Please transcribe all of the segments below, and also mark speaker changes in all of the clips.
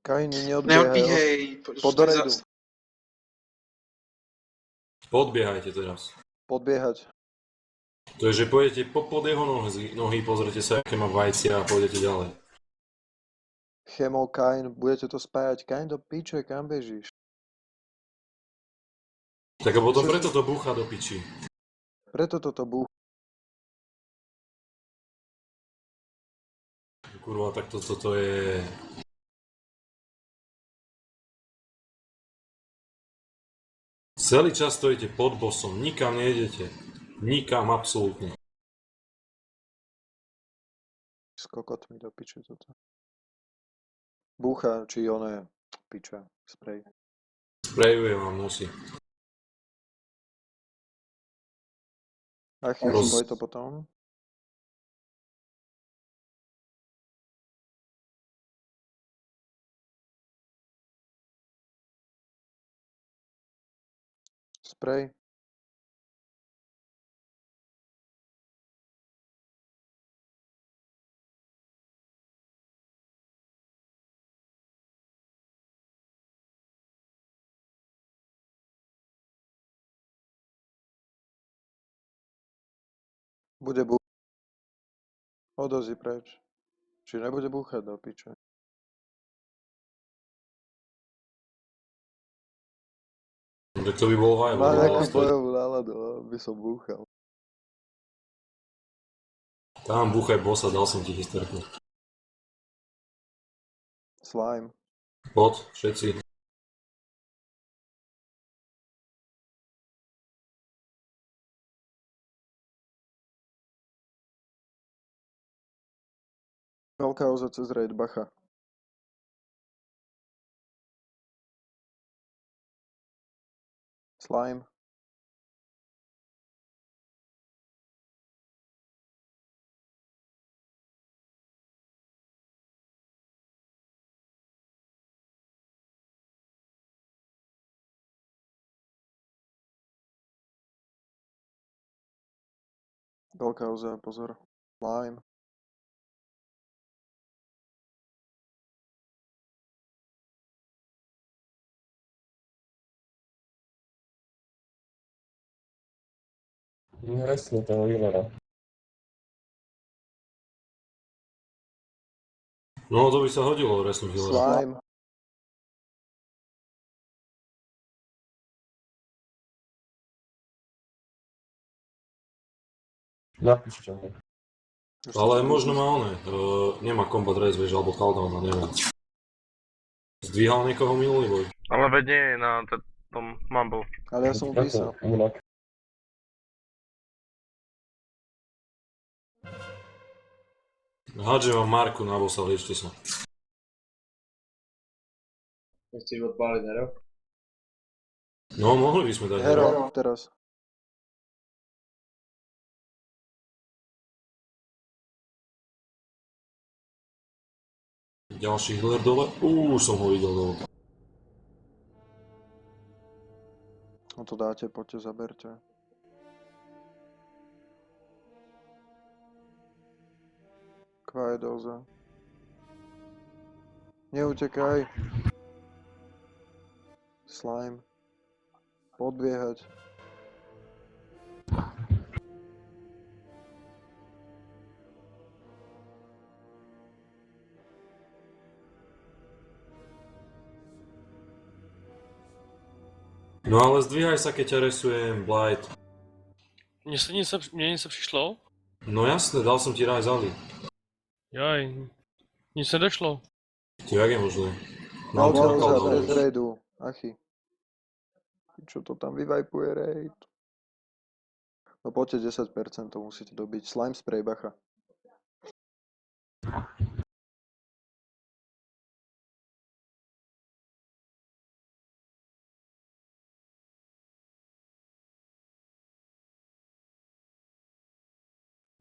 Speaker 1: Kaini, neodbiehaj.
Speaker 2: Neodbíhej,
Speaker 1: Pod do rejdu.
Speaker 3: Podbiehajte teraz.
Speaker 1: Podbiehať.
Speaker 3: To je, že pôjdete pod jeho nohy, pozrite sa, aké má vajcia a pôjdete ďalej.
Speaker 1: Chemo, Kain, budete to spájať. Kain do piče, kam bežíš?
Speaker 3: Tak a potom preto to búcha do piči.
Speaker 1: Preto toto búcha.
Speaker 3: Kurva, tak toto je... Celý čas stojíte pod bossom, nikam nejdete. Nikam, absolútne.
Speaker 1: S kokotmi do piče toto. Búcha, či oné, piča, sprej.
Speaker 3: Sprejuje vám nosy.
Speaker 1: Ach, spoj to potom. Sprej. Bude búchať. Odozí preč. Či nebude búchať do piče.
Speaker 3: Tak to by bol vaj.
Speaker 1: Má nejakú bojovú náladu, aby som búchal.
Speaker 3: Tam búchaj bossa, dal som ti hysterku.
Speaker 1: Slime.
Speaker 3: Pod, všetci.
Speaker 1: Veľká oza cez raid, bacha. Slime. Veľká oza, pozor. Slime.
Speaker 4: Resne toho healera.
Speaker 3: No to by sa hodilo resnúť healera.
Speaker 1: Slime.
Speaker 4: Napíšte mi.
Speaker 3: Ale možno má oné, nemá combat race, vieš, alebo cooldown, neviem. Zdvíhal niekoho minulý boj?
Speaker 5: Ale veď nie je na tom Mumble.
Speaker 1: Ale ja som mu písal.
Speaker 4: Inak.
Speaker 3: Hádže vám Marku na bossa, liečte sa.
Speaker 6: Chceš odpáliť hero?
Speaker 3: No, mohli by sme dať
Speaker 1: Hero, teraz.
Speaker 3: Ďalší healer dole. Už som ho videl dole.
Speaker 1: No to dáte, poďte, zaberte. Quiet oza. Neutekaj. Slime. Podbiehať.
Speaker 3: No ale zdvíhaj sa, keď ťa resujem, Blight.
Speaker 7: Mně něco přišlo?
Speaker 3: No jasné, dal som ti Rise Ali.
Speaker 7: Jaj, nic nedošlo.
Speaker 3: Ty, jak je možné?
Speaker 1: No,
Speaker 3: Mám to na
Speaker 1: oza, bez
Speaker 3: cooldown.
Speaker 1: raidu. Achy. Čo to tam vyvajpuje raid? No poďte 10%, to musíte dobiť. Slime spray, bacha.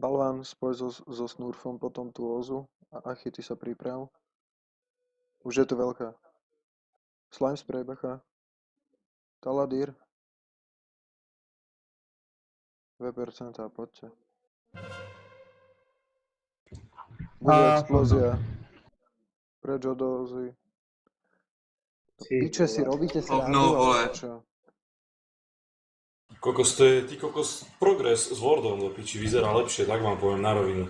Speaker 1: Balván, spoj so Snurfom potom tú ozu. A Achy, ty sa priprav. Už je tu veľká. Slime spray, bacha. Taladir. 2%, poďte. Bude explózia. Preč od ozy. Piče si, robíte
Speaker 2: Oh,
Speaker 1: srandu,
Speaker 2: no, vole.
Speaker 1: alebo čo?
Speaker 3: Kokos, to je, ty kokos, progres s Wordom do piči vyzerá lepšie, tak vám poviem na rovinu.